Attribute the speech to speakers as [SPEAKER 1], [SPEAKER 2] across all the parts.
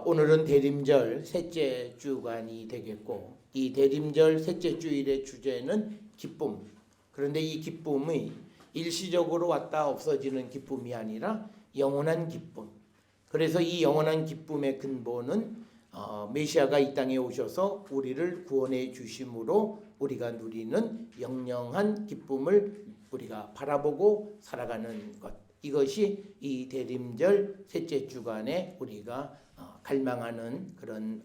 [SPEAKER 1] 오늘은 대림절 셋째 주간이 되겠고, 이 대림절 셋째 주일의 주제는 기쁨. 그런데 이 기쁨이 일시적으로 왔다 없어지는 기쁨이 아니라 영원한 기쁨. 그래서 이 영원한 기쁨의 근본은 메시아가 이 땅에 오셔서 우리를 구원해 주심으로 우리가 누리는 영영한 기쁨을 우리가 바라보고 살아가는 것. 이것이 이 대림절 셋째 주간에 우리가 갈망하는 그런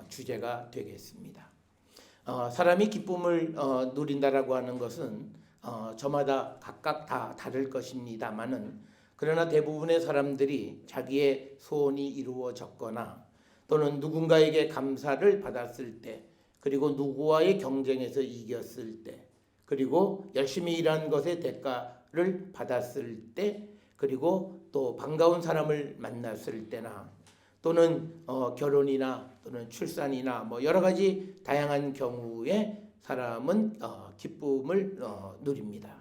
[SPEAKER 1] 주제가 되겠습니다. 사람이 기쁨을 누린다라고 하는 것은 저마다 각각 다 다를 것입니다만은, 그러나 대부분의 사람들이 자기의 소원이 이루어졌거나 또는 누군가에게 감사를 받았을 때, 그리고 누구와의 경쟁에서 이겼을 때, 그리고 열심히 일한 것의 대가를 받았을 때, 그리고 또 반가운 사람을 만났을 때나, 또는 결혼이나 또는 출산이나 뭐 여러 가지 다양한 경우에 사람은 기쁨을 누립니다.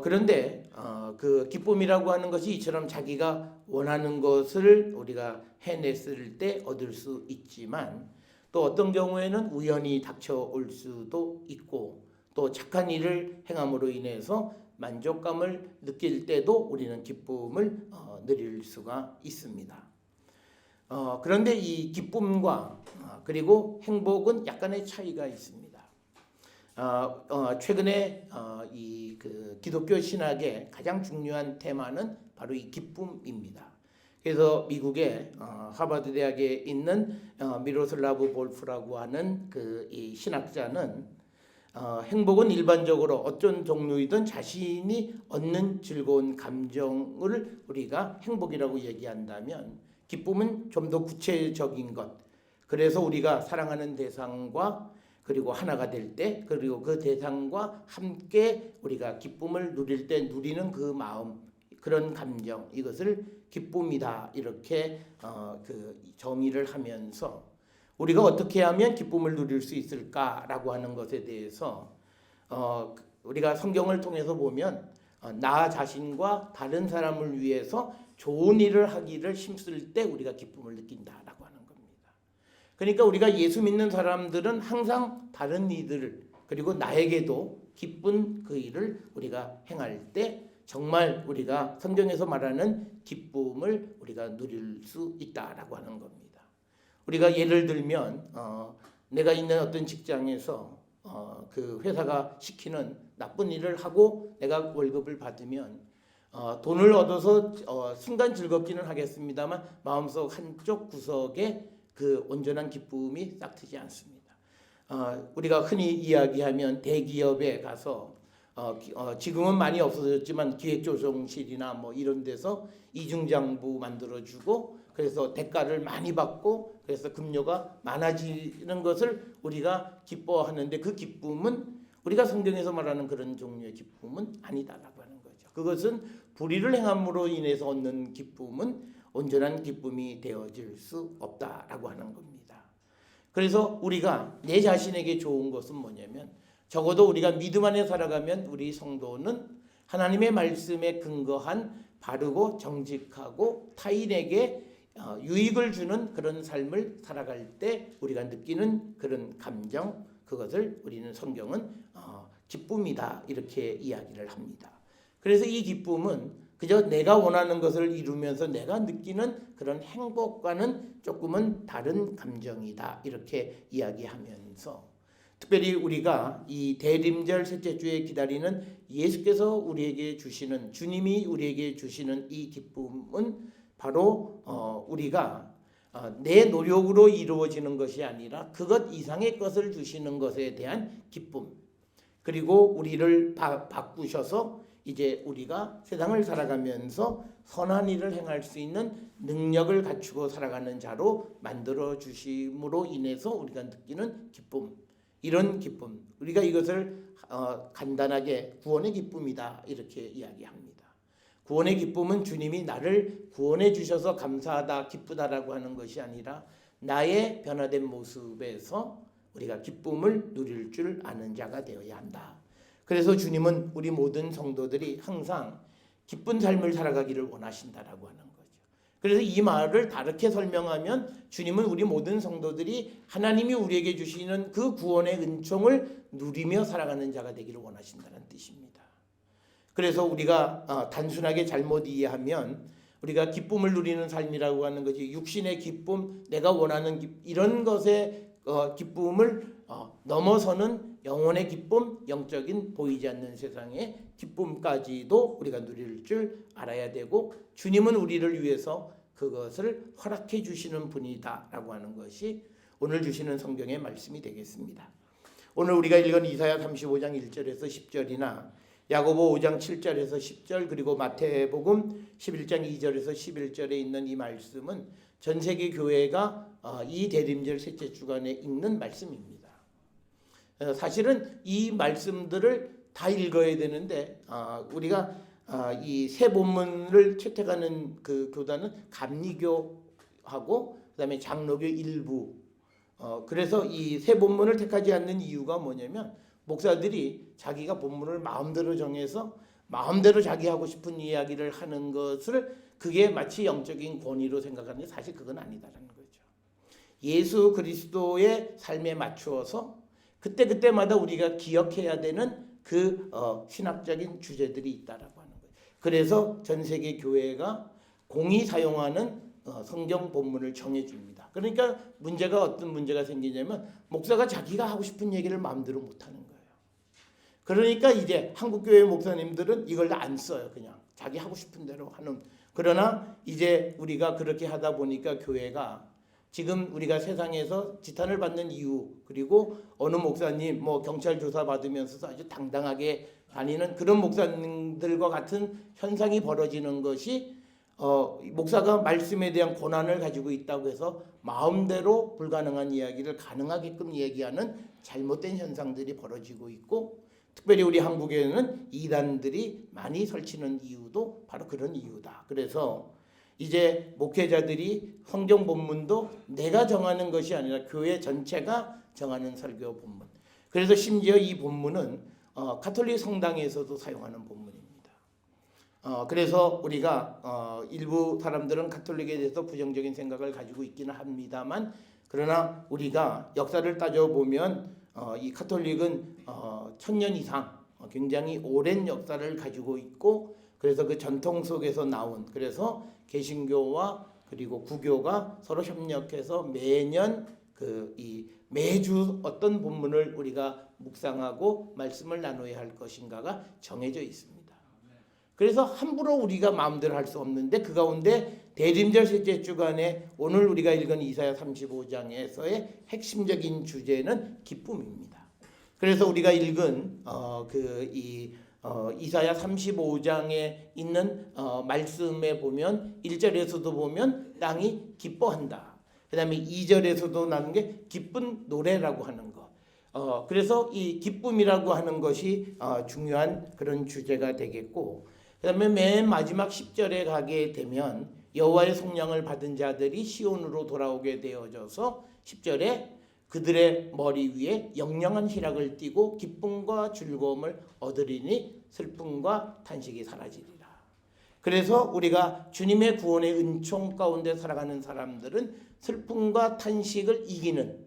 [SPEAKER 1] 그런데 그 기쁨이라고 하는 것이 이처럼 자기가 원하는 것을 우리가 해냈을 때 얻을 수 있지만, 또 어떤 경우에는 우연히 닥쳐올 수도 있고, 또 착한 일을 행함으로 인해서 만족감을 느낄 때도 우리는 기쁨을 누릴 수가 있습니다. 그런데 이 기쁨과 그리고 행복은 약간의 차이가 있습니다. 최근에 이 기독교 신학의 가장 중요한 테마는 바로 이 기쁨입니다. 그래서 미국의 하버드 대학에 있는 미로슬라브 볼프라고 하는 이 신학자는 행복은 일반적으로 어떤 종류이든 자신이 얻는 즐거운 감정을 우리가 행복이라고 얘기한다면, 기쁨은 좀 더 구체적인 것, 그래서 우리가 사랑하는 대상과 그리고 하나가 될 때, 그리고 그 대상과 함께 우리가 기쁨을 누릴 때 누리는 그 마음, 그런 감정, 이것을 기쁨이다 이렇게 정의를 하면서, 우리가 어떻게 하면 기쁨을 누릴 수 있을까라고 하는 것에 대해서 우리가 성경을 통해서 보면 나 자신과 다른 사람을 위해서 좋은 일을 하기를 힘쓸 때 우리가 기쁨을 느낀다라고 하는 겁니다. 그러니까 우리가 예수 믿는 사람들은 항상 다른 이들을, 그리고 나에게도 기쁜 그 일을 우리가 행할 때 정말 우리가 성경에서 말하는 기쁨을 우리가 누릴 수 있다라고 하는 겁니다. 우리가 예를 들면 내가 있는 어떤 직장에서 그 회사가 시키는 나쁜 일을 하고 내가 월급을 받으면 돈을 얻어서 순간 즐겁기는 하겠습니다만 마음속 한쪽 구석에 그 온전한 기쁨이 싹 트지 않습니다. 우리가 흔히 이야기하면 대기업에 가서 지금은 많이 없어졌지만 기획조정실이나 뭐 이런 데서 이중장부 만들어주고, 그래서 대가를 많이 받고, 그래서 급료가 많아지는 것을 우리가 기뻐하는데, 그 기쁨은 우리가 성경에서 말하는 그런 종류의 기쁨은 아니다라고 하는 거죠. 그것은 불의를 행함으로 인해서 얻는 기쁨은 온전한 기쁨이 되어질 수 없다라고 하는 겁니다. 그래서 우리가 내 자신에게 좋은 것은 뭐냐면, 적어도 우리가 믿음 안에 살아가면 우리 성도는 하나님의 말씀에 근거한 바르고 정직하고 타인에게 유익을 주는 그런 삶을 살아갈 때 우리가 느끼는 그런 감정, 그것을 우리는 성경은 기쁨이다 이렇게 이야기를 합니다. 그래서 이 기쁨은 그저 내가 원하는 것을 이루면서 내가 느끼는 그런 행복과는 조금은 다른 감정이다 이렇게 이야기하면서, 특별히 우리가 이 대림절 셋째 주에 기다리는 예수께서 우리에게 주시는, 주님이 우리에게 주시는 이 기쁨은 바로 우리가 내 노력으로 이루어지는 것이 아니라 그것 이상의 것을 주시는 것에 대한 기쁨, 그리고 우리를 바꾸셔서 이제 우리가 세상을 살아가면서 선한 일을 행할 수 있는 능력을 갖추고 살아가는 자로 만들어 주심으로 인해서 우리가 느끼는 기쁨, 이런 기쁨, 우리가 이것을 간단하게 구원의 기쁨이다 이렇게 이야기합니다. 구원의 기쁨은 주님이 나를 구원해 주셔서 감사하다 기쁘다라고 하는 것이 아니라 나의 변화된 모습에서 우리가 기쁨을 누릴 줄 아는 자가 되어야 한다. 그래서 주님은 우리 모든 성도들이 항상 기쁜 삶을 살아가기를 원하신다라고 하는 거죠. 그래서 이 말을 다르게 설명하면 주님은 우리 모든 성도들이 하나님이 우리에게 주시는 그 구원의 은총을 누리며 살아가는 자가 되기를 원하신다는 뜻입니다. 그래서 우리가 단순하게 잘못 이해하면 우리가 기쁨을 누리는 삶이라고 하는 것이 육신의 기쁨, 내가 원하는 이런 것의 기쁨을 넘어서는 영혼의 기쁨, 영적인 보이지 않는 세상의 기쁨까지도 우리가 누릴 줄 알아야 되고, 주님은 우리를 위해서 그것을 허락해 주시는 분이다라고 하는 것이 오늘 주시는 성경의 말씀이 되겠습니다. 오늘 우리가 읽은 이사야 35장 1절에서 10절이나 야고보 5장 7절에서 10절, 그리고 마태복음 11장 2절에서 11절에 있는 이 말씀은 전 세계 교회가 이 대림절 셋째 주간에 읽는 말씀입니다. 사실은 이 말씀들을 다 읽어야 되는데 우리가 이 세 본문을 채택하는 그 교단은 감리교하고 그다음에 장로교 일부, 그래서 이 세 본문을 택하지 않는 이유가 뭐냐면 목사들이 자기가 본문을 마음대로 정해서 마음대로 자기 하고 싶은 이야기를 하는 것을 그게 마치 영적인 권위로 생각하는데 사실 그건 아니다라는 거죠. 예수 그리스도의 삶에 맞추어서 그때그때마다 우리가 기억해야 되는 그 신학적인 주제들이 있다라고 하는 거예요. 그래서 전 세계 교회가 공히 사용하는 성경 본문을 정해줍니다. 그러니까 어떤 문제가 생기냐면 목사가 자기가 하고 싶은 얘기를 마음대로 못하는 거예요. 그러니까 이제 한국교회 목사님들은 이걸 안 써요. 그냥 자기 하고 싶은 대로 하는. 그러나 이제 우리가 그렇게 하다 보니까 교회가 지금 우리가 세상에서 지탄을 받는 이유, 그리고 어느 목사님 경찰 조사 받으면서 아주 당당하게 다니는 그런 목사님들과 같은 현상이 벌어지는 것이 목사가 말씀에 대한 권한을 가지고 있다고 해서 마음대로 불가능한 이야기를 가능하게끔 얘기하는 잘못된 현상들이 벌어지고 있고, 특별히 우리 한국에는 이단들이 많이 설치는 이유도 바로 그런 이유다. 그래서 이제 목회자들이 성경 본문도 내가 정하는 것이 아니라 교회 전체가 정하는 설교 본문. 그래서 심지어 이 본문은 가톨릭 성당에서도 사용하는 본문입니다. 그래서 우리가 일부 사람들은 가톨릭에 대해서 부정적인 생각을 가지고 있기는 합니다만, 그러나 우리가 역사를 따져보면 이 가톨릭은 1000년 이상 굉장히 오랜 역사를 가지고 있고, 그래서 그 전통 속에서 나온, 그래서 개신교와 그리고 구교가 서로 협력해서 매년 매주 어떤 본문을 우리가 묵상하고 말씀을 나눠야 할 것인가가 정해져 있습니다. 그래서 함부로 우리가 마음대로 할 수 없는데, 그 가운데 대림절 셋째 주간에 오늘 우리가 읽은 이사야 35장에서의 핵심적인 주제는 기쁨입니다. 그래서 우리가 읽은 이사야 35장에 있는 말씀에 보면 1절에서도 보면 땅이 기뻐한다. 그 다음에 2절에서도 나오는 게 기쁜 노래라고 하는 거. 그래서 이 기쁨이라고 하는 것이 중요한 그런 주제가 되겠고, 그 다음에 맨 마지막 10절에 가게 되면 여호와의 속량을 받은 자들이 시온으로 돌아오게 되어져서 10절에 그들의 머리 위에 영영한 희락을 띠고 기쁨과 즐거움을 얻으리니 슬픔과 탄식이 사라지리라. 그래서 우리가 주님의 구원의 은총 가운데 살아가는 사람들은 슬픔과 탄식을 이기는,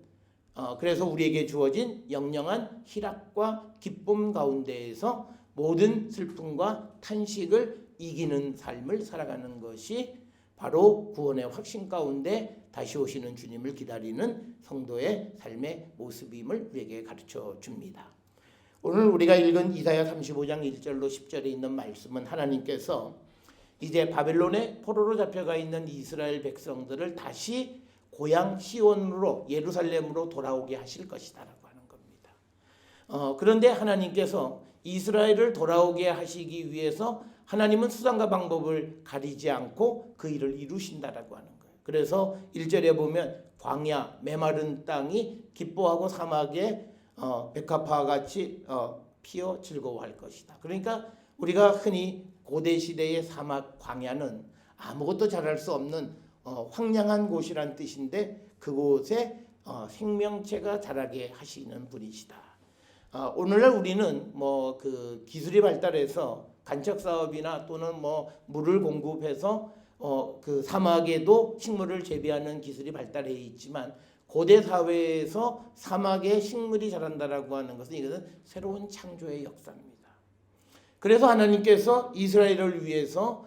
[SPEAKER 1] 그래서 우리에게 주어진 영영한 희락과 기쁨 가운데에서 모든 슬픔과 탄식을 이기는 삶을 살아가는 것이 바로 구원의 확신 가운데 다시 오시는 주님을 기다리는 성도의 삶의 모습임을 우리에게 가르쳐 줍니다. 오늘 우리가 읽은 이사야 35장 1절로 10절에 있는 말씀은 하나님께서 이제 바벨론의 포로로 잡혀가 있는 이스라엘 백성들을 다시 고향 시온으로, 예루살렘으로 돌아오게 하실 것이다라고 하는 겁니다. 그런데 하나님께서 이스라엘을 돌아오게 하시기 위해서 하나님은 수단과 방법을 가리지 않고 그 일을 이루신다라고 하는 거예요. 그래서 1절에 보면 광야 메마른 땅이 기뻐하고 사막에 백합화와 같이 피어 즐거워할 것이다. 그러니까 우리가 흔히 고대 시대의 사막 광야는 아무것도 자랄 수 없는 황량한 곳이란 뜻인데, 그곳에 생명체가 자라게 하시는 분이시다. 오늘날 우리는 기술이 발달해서 간척 사업이나 또는 물을 공급해서 그 사막에도 식물을 재배하는 기술이 발달해 있지만 고대 사회에서 사막에 식물이 자란다라고 하는 것은 이것은 새로운 창조의 역사입니다. 그래서 하나님께서 이스라엘을 위해서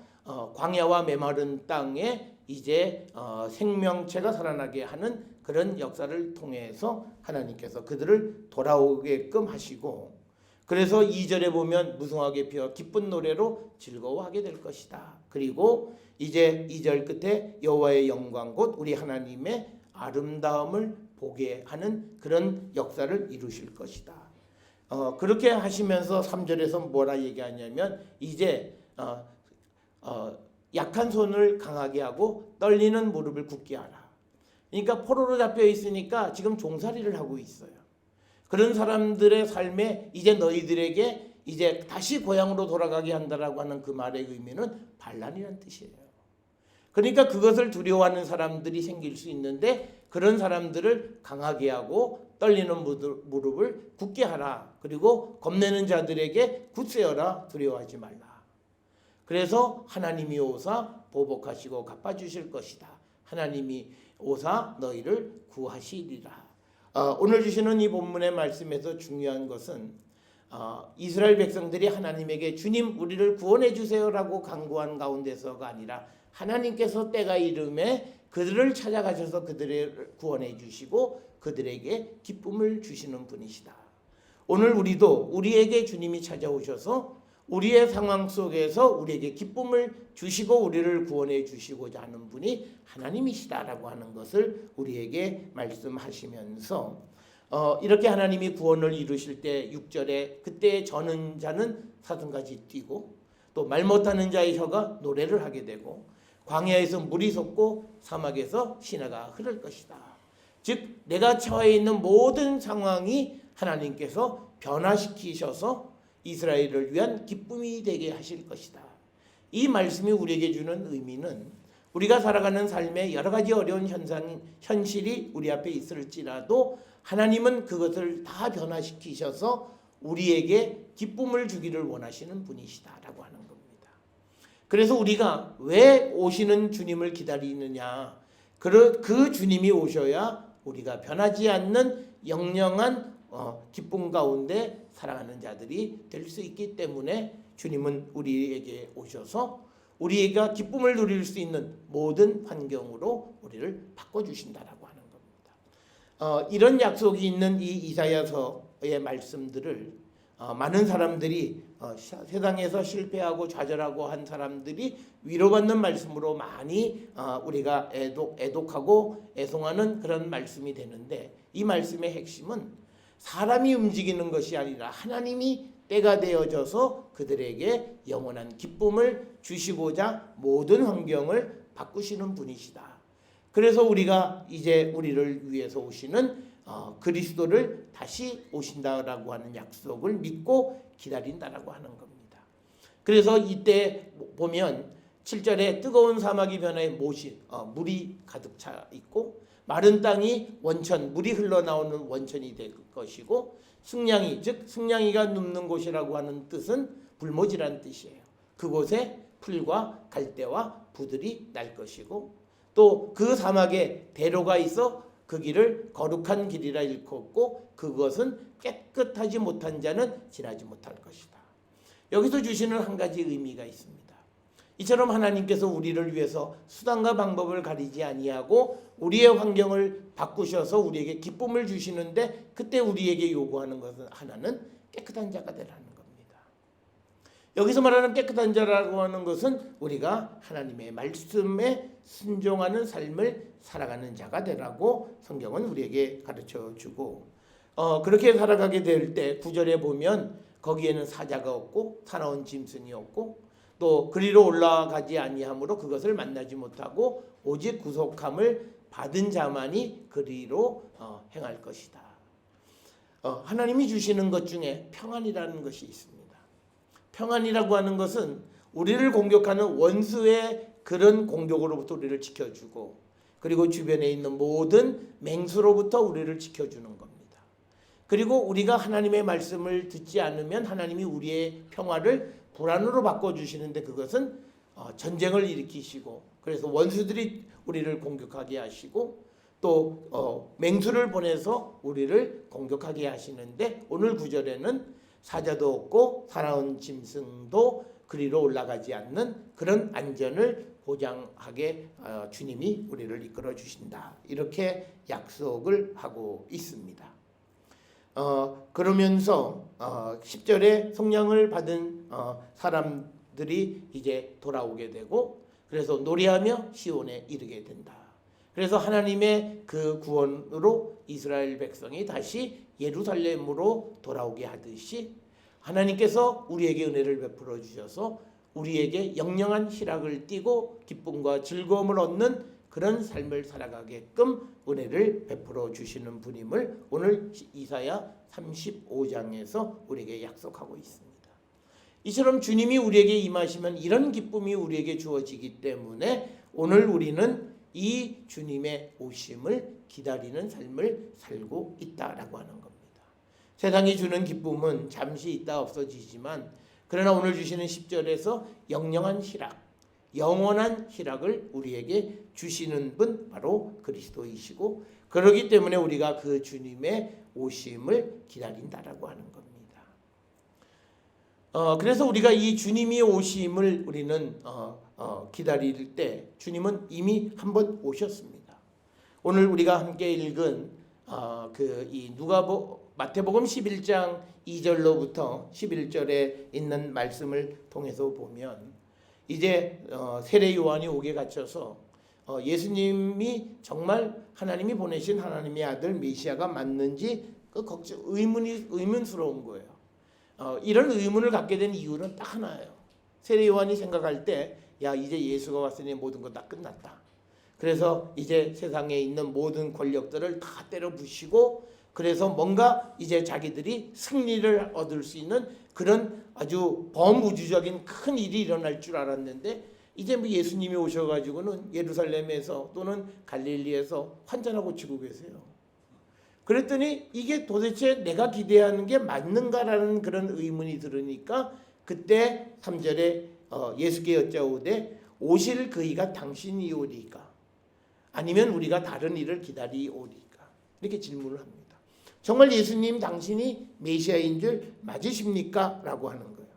[SPEAKER 1] 광야와 메마른 땅에 이제 생명체가 살아나게 하는 그런 역사를 통해서 하나님께서 그들을 돌아오게끔 하시고, 그래서 2절에 보면 무성하게 피어 기쁜 노래로 즐거워하게 될 것이다. 그리고 이제 2절 끝에 여호와의 영광 곧 우리 하나님의 아름다움을 보게 하는 그런 역사를 이루실 것이다. 그렇게 하시면서 3절에서 뭐라 얘기하냐면 이제 약한 손을 강하게 하고 떨리는 무릎을 굳게 하라. 그러니까 포로로 잡혀 있으니까 지금 종살이를 하고 있어요. 그런 사람들의 삶에 이제 너희들에게 이제 다시 고향으로 돌아가게 한다라고 하는 그 말의 의미는 반란이라는 뜻이에요. 그러니까 그것을 두려워하는 사람들이 생길 수 있는데 그런 사람들을 강하게 하고 떨리는 무릎을 굳게 하라. 그리고 겁내는 자들에게 굳세어라. 두려워하지 말라. 그래서 하나님이 오사 보복하시고 갚아주실 것이다. 하나님이 오사 너희를 구하시리라. 오늘 주시는 이 본문의 말씀에서 중요한 것은 이스라엘 백성들이 하나님에게 주님 우리를 구원해 주세요라고 간구한 가운데서가 아니라 하나님께서 때가 이름에 그들을 찾아가셔서 그들을 구원해 주시고 그들에게 기쁨을 주시는 분이시다. 오늘 우리도 우리에게 주님이 찾아오셔서 우리의 상황 속에서 우리에게 기쁨을 주시고 우리를 구원해 주시고자 하는 분이 하나님이시다라고 하는 것을 우리에게 말씀하시면서 이렇게 하나님이 구원을 이루실 때 6절에 그때 저는 자는 사슴같이 뛰고 또 말 못하는 자의 혀가 노래를 하게 되고 광야에서 물이 솟고 사막에서 신화가 흐를 것이다. 즉 내가 처해 있는 모든 상황이 하나님께서 변화시키셔서 이스라엘을 위한 기쁨이 되게 하실 것이다. 이 말씀이 우리에게 주는 의미는 우리가 살아가는 삶에 여러 가지 어려운 현실이 우리 앞에 있을지라도 하나님은 그것을 다 변화시키셔서 우리에게 기쁨을 주기를 원하시는 분이시다라고 하는 겁니다. 그래서 우리가 왜 오시는 주님을 기다리느냐? 그 주님이 오셔야 우리가 변하지 않는 영영한 기쁨 가운데 살아가는 자들이 될 수 있기 때문에 주님은 우리에게 오셔서 우리가 기쁨을 누릴 수 있는 모든 환경으로 우리를 바꿔주신다라고 하는 겁니다. 이런 약속이 있는 이 이사야서의 말씀들을 많은 사람들이 세상에서 실패하고 좌절하고 한 사람들이 위로받는 말씀으로 많이 우리가 애독하고 애송하는 그런 말씀이 되는데 이 말씀의 핵심은 사람이 움직이는 것이 아니라 하나님이 때가 되어져서 그들에게 영원한 기쁨을 주시고자 모든 환경을 바꾸시는 분이시다. 그래서 우리가 이제 우리를 위해서 오시는 그리스도를 다시 오신다라고 하는 약속을 믿고 기다린다라고 하는 겁니다. 그래서 이때 보면 7절에 뜨거운 사막이 변해 물이 가득 차 있고 마른 땅이 원천, 물이 흘러나오는 원천이 될 것이고 승냥이, 즉 승냥이가 눕는 곳이라고 하는 뜻은 불모지라는 뜻이에요. 그곳에 풀과 갈대와 부들이 날 것이고 또 그 사막에 대로가 있어 그 길을 거룩한 길이라 일컫고 그것은 깨끗하지 못한 자는 지나지 못할 것이다. 여기서 주시는 한 가지 의미가 있습니다. 이처럼 하나님께서 우리를 위해서 수단과 방법을 가리지 아니하고 우리의 환경을 바꾸셔서 우리에게 기쁨을 주시는데 그때 우리에게 요구하는 것은 하나는 깨끗한 자가 되라는 겁니다. 여기서 말하는 깨끗한 자라고 하는 것은 우리가 하나님의 말씀에 순종하는 삶을 살아가는 자가 되라고 성경은 우리에게 가르쳐주고 그렇게 살아가게 될 때 9절에 보면 거기에는 사자가 없고 사나운 짐승이 없고 또 그리로 올라가지 아니하므로 그것을 만나지 못하고 오직 구속함을 받은 자만이 그리로 행할 것이다. 하나님이 주시는 것 중에 평안이라는 것이 있습니다. 평안이라고 하는 것은 우리를 공격하는 원수의 그런 공격으로부터 우리를 지켜주고 그리고 주변에 있는 모든 맹수로부터 우리를 지켜주는 겁니다. 그리고 우리가 하나님의 말씀을 듣지 않으면 하나님이 우리의 평화를 불안으로 바꿔주시는데 그것은 전쟁을 일으키시고 그래서 원수들이 우리를 공격하게 하시고 또 맹수를 보내서 우리를 공격하게 하시는데 오늘 구절에는 사자도 없고 사나운 짐승도 그리로 올라가지 않는 그런 안전을 보장하게 주님이 우리를 이끌어 주신다. 이렇게 약속을 하고 있습니다. 그러면서 10절에 성령을 받은 사람들이 이제 돌아오게 되고 그래서 노래하며 시온에 이르게 된다. 그래서 하나님의 그 구원으로 이스라엘 백성이 다시 예루살렘으로 돌아오게 하듯이 하나님께서 우리에게 은혜를 베풀어 주셔서 우리에게 영영한 희락을 띠고 기쁨과 즐거움을 얻는 그런 삶을 살아가게끔 은혜를 베풀어 주시는 분임을 오늘 이사야 35장에서 우리에게 약속하고 있습니다. 이처럼 주님이 우리에게 임하시면 이런 기쁨이 우리에게 주어지기 때문에 오늘 우리는 이 주님의 오심을 기다리는 삶을 살고 있다라고 하는 겁니다. 세상이 주는 기쁨은 잠시 있다 없어지지만 그러나 오늘 주시는 10절에서 영영한 희락, 영원한 희락을 우리에게 주시는 분 바로 그리스도이시고 그러기 때문에 우리가 그 주님의 오심을 기다린다라고 하는 겁니다. 그래서 우리가 이 주님이 오심을 우리는 기다릴 때 주님은 이미 한번 오셨습니다. 오늘 우리가 함께 읽은 이 마태복음 11장 2절로부터 11절에 있는 말씀을 통해서 보면 이제 세례 요한이 옥에 갇혀서 예수님이 정말 하나님이 보내신 하나님의 아들 메시아가 맞는지 그 의문스러운 거예요. 이런 의문을 갖게 된 이유는 딱 하나예요. 세례 요한이 생각할 때 야 이제 예수가 왔으니 모든 거 다 끝났다. 그래서 이제 세상에 있는 모든 권력들을 다 때려 부시고 그래서 뭔가 이제 자기들이 승리를 얻을 수 있는 그런 아주 범우주적인 큰 일이 일어날 줄 알았는데 이제 뭐 예수님이 오셔가지고는 예루살렘에서 또는 갈릴리에서 환자나 고치고 계세요. 그랬더니 이게 도대체 내가 기대하는 게 맞는가라는 그런 의문이 들으니까 그때 3절에 예수께 여짜오되 오실 그이가 당신이오리까 아니면 우리가 다른 일을 기다리오리까 이렇게 질문을 합니다. 정말 예수님 당신이 메시아인 줄 맞으십니까? 라고 하는 거예요.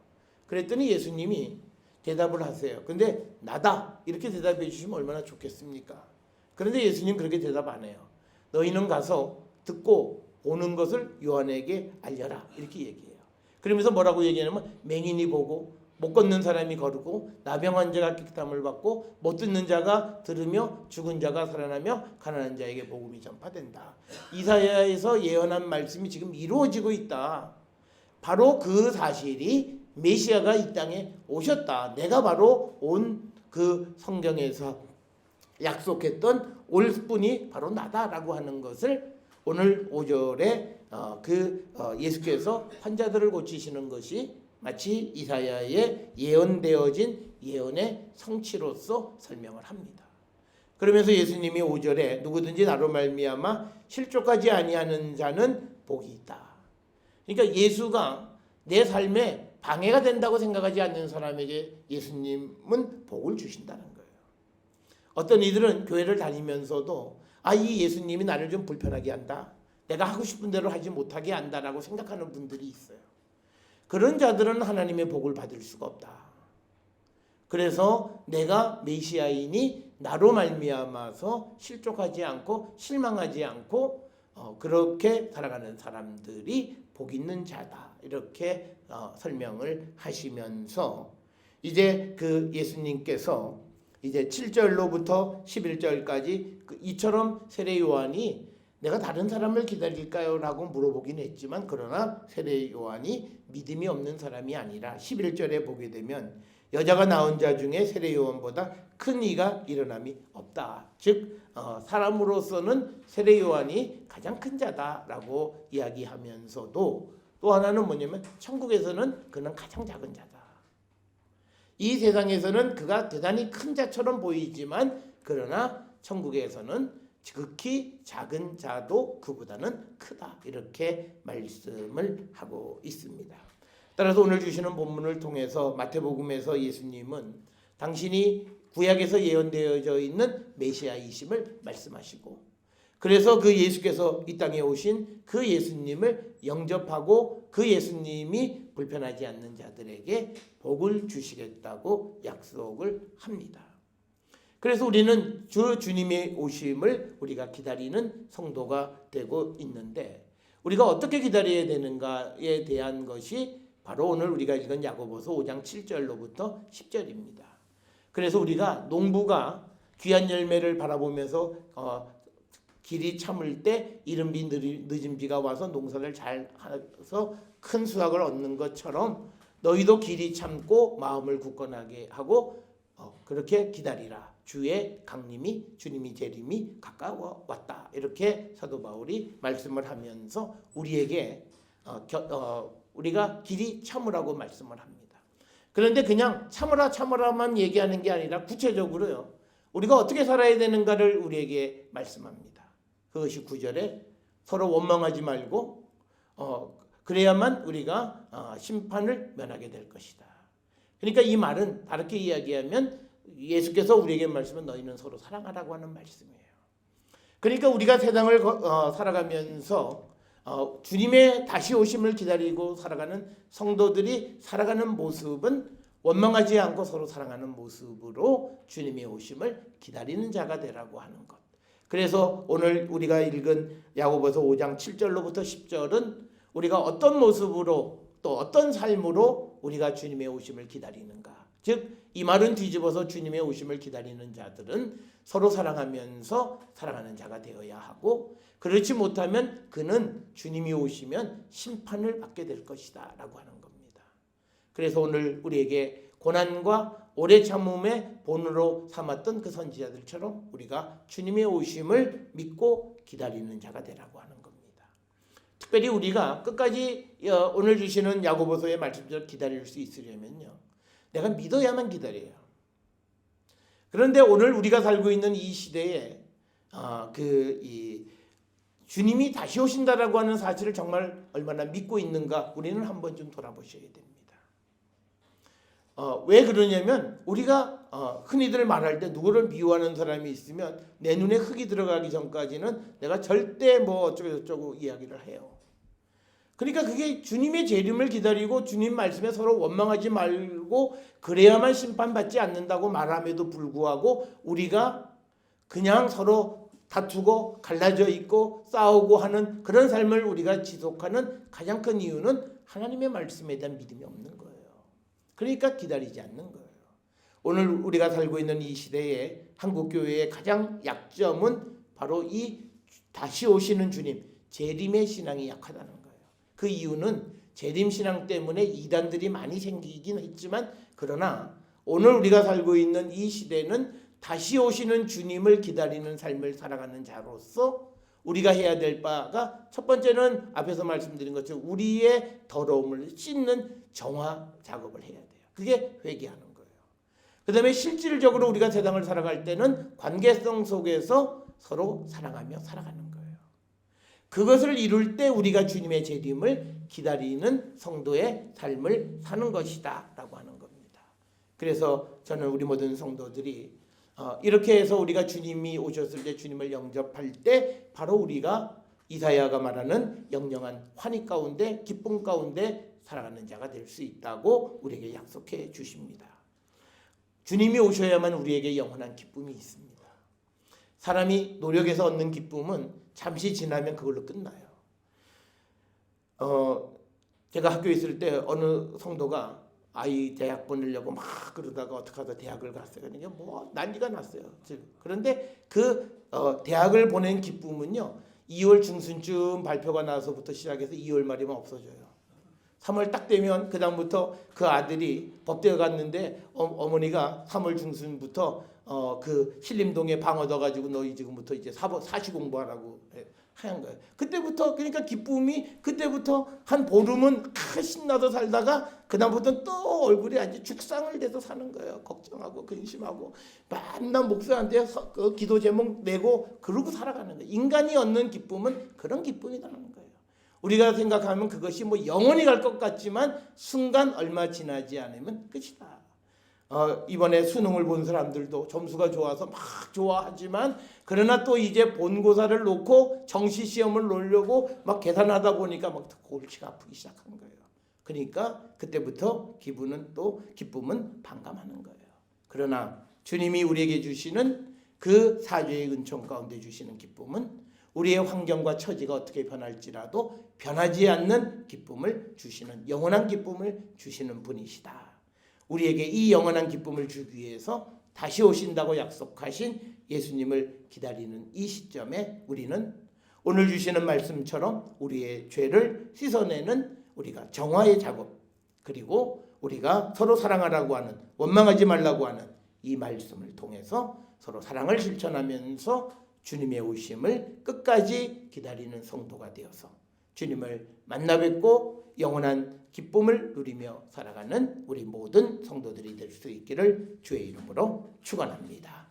[SPEAKER 1] 그랬더니 예수님이 대답을 하세요. 근데 나다 이렇게 대답해 주시면 얼마나 좋겠습니까? 그런데 예수님 그렇게 대답 안 해요. 너희는 가서 듣고 보는 것을 요한에게 알려라 이렇게 얘기해요. 그러면서 뭐라고 얘기하냐면 맹인이 보고 못 걷는 사람이 걸고 나병 환자가 깨끗함을 받고 못 듣는 자가 들으며 죽은 자가 살아나며 가난한 자에게 복음이 전파된다. 이사야에서 예언한 말씀이 지금 이루어지고 있다. 바로 그 사실이 메시아가 이 땅에 오셨다. 내가 바로 온 그 성경에서 약속했던 올 분이 바로 나다라고 하는 것을 오늘 5절에 예수께서 환자들을 고치시는 것이 마치 이사야의 예언되어진 예언의 성취로서 설명을 합니다. 그러면서 예수님이 5절에 누구든지 나로 말미암아 실족하지 아니하는 자는 복이 있다. 그러니까 예수가 내 삶에 방해가 된다고 생각하지 않는 사람에게 예수님은 복을 주신다는 거예요. 어떤 이들은 교회를 다니면서도 이 예수님이 나를 좀 불편하게 한다. 내가 하고 싶은 대로 하지 못하게 한다라고 생각하는 분들이 있어요. 그런 자들은 하나님의 복을 받을 수가 없다. 그래서 내가 메시아이니 나로 말미암아서 실족하지 않고 실망하지 않고 그렇게 살아가는 사람들이 복 있는 자다. 이렇게 설명을 하시면서 이제 그 예수님께서 이제 7절로부터 11절까지 이처럼 세례 요한이 내가 다른 사람을 기다릴까요? 라고 물어보긴 했지만 그러나 세례 요한이 믿음이 없는 사람이 아니라 11절에 보게 되면 여자가 낳은 자 중에 세례 요한보다 큰 이가 일어남이 없다. 즉 사람으로서는 세례 요한이 가장 큰 자다라고 이야기하면서도 또 하나는 뭐냐면 천국에서는 그는 가장 작은 자다. 이 세상에서는 그가 대단히 큰 자처럼 보이지만 그러나 천국에서는 극히 작은 자도 그보다는 크다. 이렇게 말씀을 하고 있습니다. 따라서 오늘 주시는 본문을 통해서 마태복음에서 예수님은 당신이 구약에서 예언되어져 있는 메시아이심을 말씀하시고, 그래서 그 예수께서 이 땅에 오신 그 예수님을 영접하고 그 예수님이 불편하지 않는 자들에게 복을 주시겠다고 약속을 합니다. 그래서 우리는 주님의 오심을 우리가 기다리는 성도가 되고 있는데, 우리가 어떻게 기다려야 되는가에 대한 것이 바로 오늘 우리가 읽은 야고보서 5장 7절로부터 10절입니다. 그래서 우리가 농부가 귀한 열매를 바라보면서 길이 참을 때 이른 비 늦은 비가 와서 농사를 잘 해서 큰 수확을 얻는 것처럼 너희도 길이 참고 마음을 굳건하게 하고 그렇게 기다리라. 주의 강림이, 주님이 재림이 가까워 왔다. 이렇게 사도 바울이 말씀을 하면서 우리에게 우리가 길이 참으라고 말씀을 합니다. 그런데 그냥 참으라만 얘기하는 게 아니라 구체적으로요, 우리가 어떻게 살아야 되는가를 우리에게 말씀합니다. 그것이 9절에 서로 원망하지 말고 그래야만 우리가 심판을 면하게 될 것이다. 그러니까 이 말은 다르게 이야기하면 예수께서 우리에게 말씀은 너희는 서로 사랑하라고 하는 말씀이에요. 그러니까 우리가 세상을 살아가면서 주님의 다시 오심을 기다리고 살아가는 성도들이 살아가는 모습은 원망하지 않고 서로 사랑하는 모습으로 주님의 오심을 기다리는 자가 되라고 하는 것. 그래서 오늘 우리가 읽은 야고보서 5장 7절로부터 10절은 우리가 어떤 모습으로 또 어떤 삶으로 우리가 주님의 오심을 기다리는가. 즉 이 말은 뒤집어서 주님의 오심을 기다리는 자들은 서로 사랑하면서 사랑하는 자가 되어야 하고, 그렇지 못하면 그는 주님이 오시면 심판을 받게 될 것이다 라고 하는 겁니다. 그래서 오늘 우리에게 고난과 오래 참음의 본으로 삼았던 그 선지자들처럼 우리가 주님의 오심을 믿고 기다리는 자가 되라고 하는 겁니다. 특별히 우리가 끝까지 오늘 주시는 야고보서의 말씀대로 기다릴 수 있으려면요, 내가 믿어야만 기다려요. 그런데 오늘 우리가 살고 있는 이 시대에 주님이 다시 오신다라고 하는 사실을 정말 얼마나 믿고 있는가 우리는 한번 좀 돌아보셔야 됩니다. 왜 그러냐면 우리가 흔히들 말할 때 누구를 미워하는 사람이 있으면 내 눈에 흙이 들어가기 전까지는 내가 절대 뭐 어쩌고 이야기를 해요. 그러니까 그게 주님의 재림을 기다리고 주님 말씀에 서로 원망하지 말고 그래야만 심판받지 않는다고 말함에도 불구하고 우리가 그냥 서로 다투고 갈라져 있고 싸우고 하는 그런 삶을 우리가 지속하는 가장 큰 이유는 하나님의 말씀에 대한 믿음이 없는 거예요. 그러니까 기다리지 않는 거예요. 오늘 우리가 살고 있는 이 시대에 한국교회의 가장 약점은 바로 이 다시 오시는 주님, 재림의 신앙이 약하다는 거예요. 그 이유는 재림신앙 때문에 이단들이 많이 생기긴 했지만, 그러나 오늘 우리가 살고 있는 이 시대는 다시 오시는 주님을 기다리는 삶을 살아가는 자로서 우리가 해야 될 바가 첫 번째는 앞에서 말씀드린 것처럼 우리의 더러움을 씻는 정화 작업을 해야 돼요. 그게 회개하는 거예요. 그 다음에 실질적으로 우리가 세상을 살아갈 때는 관계성 속에서 서로 사랑하며 살아가는 거예요. 그것을 이룰 때 우리가 주님의 재림을 기다리는 성도의 삶을 사는 것이다 라고 하는 겁니다. 그래서 저는 우리 모든 성도들이 이렇게 해서 우리가 주님이 오셨을 때 주님을 영접할 때 바로 우리가 이사야가 말하는 영영한 환희 가운데 기쁨 가운데 살아가는 자가 될 수 있다고 우리에게 약속해 주십니다. 주님이 오셔야만 우리에게 영원한 기쁨이 있습니다. 사람이 노력해서 얻는 기쁨은 잠시 지나면 그걸로 끝나요. 제가 학교에 있을 때 어느 성도가 아이 대학 보내려고 막 그러다가 어떻게 하다 대학을 갔어요. 그러니까 뭐 난리가 났어요. 그런데 그 대학을 보낸 기쁨은요, 2월 중순쯤 발표가 나서부터 시작해서 2월 말이면 없어져요. 3월 딱 되면 그 다음부터 그 아들이 법대에 갔는데 어머니가 3월 중순부터 그 신림동에 방 얻어가지고 너희 지금부터 이제 사시 공부하라고 하는 거예요. 그때부터 그러니까 기쁨이 그때부터 한 보름은 신나서 살다가 그 다음부터는 또 얼굴이 아주 죽상을 내서 사는 거예요. 걱정하고 근심하고 맨날 목사한테 그 기도 제목 내고 그러고 살아가는 거예요. 인간이 얻는 기쁨은 그런 기쁨이라는 거예요. 우리가 생각하면 그것이 뭐 영원히 갈 것 같지만 순간 얼마 지나지 않으면 끝이다. 이번에 수능을 본 사람들도 점수가 좋아서 막 좋아하지만 그러나 또 이제 본고사를 놓고 정시 시험을 놓으려고 막 계산하다 보니까 막 골치가 아프기 시작한 거예요. 그러니까 그때부터 기쁨은 반감하는 거예요. 그러나 주님이 우리에게 주시는 그 사죄의 은총 가운데 주시는 기쁨은 우리의 환경과 처지가 어떻게 변할지라도 변하지 않는 기쁨을 주시는, 영원한 기쁨을 주시는 분이시다. 우리에게 이 영원한 기쁨을 주기 위해서 다시 오신다고 약속하신 예수님을 기다리는 이 시점에 우리는 오늘 주시는 말씀처럼 우리의 죄를 씻어내는 우리가 정화의 작업, 그리고 우리가 서로 사랑하라고 하는, 원망하지 말라고 하는 이 말씀을 통해서 서로 사랑을 실천하면서 주님의 오심을 끝까지 기다리는 성도가 되어서 주님을 만나 뵙고 영원한 기쁨을 누리며 살아가는 우리 모든 성도들이 될 수 있기를 주의 이름으로 축원합니다.